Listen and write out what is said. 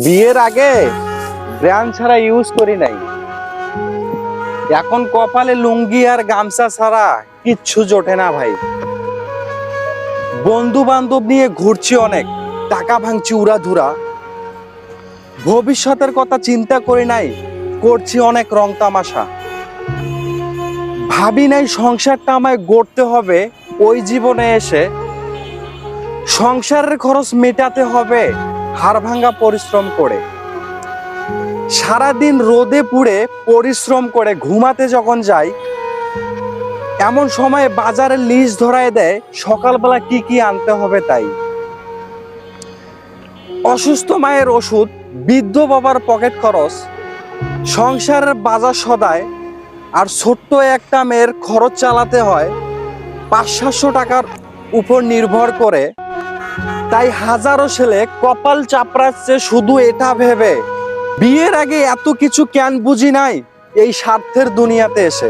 বিয়ের আগে ব্র্যান্ড ছাড়া ইউজ করি নাই, এখন কপালে লুঙ্গি আর গামছা ছাড়া কিচ্ছু জোটে না ভাই। বন্ধু বান্ধব নিয়ে ঘুরছি অনেক, টাকা ভাঙছি উড়াধুরা, ভবিষ্যতের কথা চিন্তা করি নাই, করছি অনেক রং তামাশা। ভাবি নাই সংসারটা আমায় গড়তে হবে, ওই জীবনে এসে সংসারের খরচ মেটাতে হবে হাড় ভাঙা পরিশ্রম করে। সারাদিন রোদে পুড়ে পরিশ্রম করে ঘুমাতে যখন যাই, এমন সময়ে বাজারের লিস্ট ধরায় দেয় সকালবেলা কি কি আনতে হবে তাই। অসুস্থ মায়ের ওষুধ, বৃদ্ধ বাবার পকেট খরচ, সংসারের বাজার সদায়, আর ছোট্ট একটা মেয়ের খরচ চালাতে হয় 500-700 টাকার উপর নির্ভর করে। তাই হাজারো ছেলে কপাল চাপড়াচ্ছে শুধু এটা ভেবে, বিয়ের আগে এত কিছু কেন বুঝি নাই এই স্বার্থের দুনিয়াতে এসে।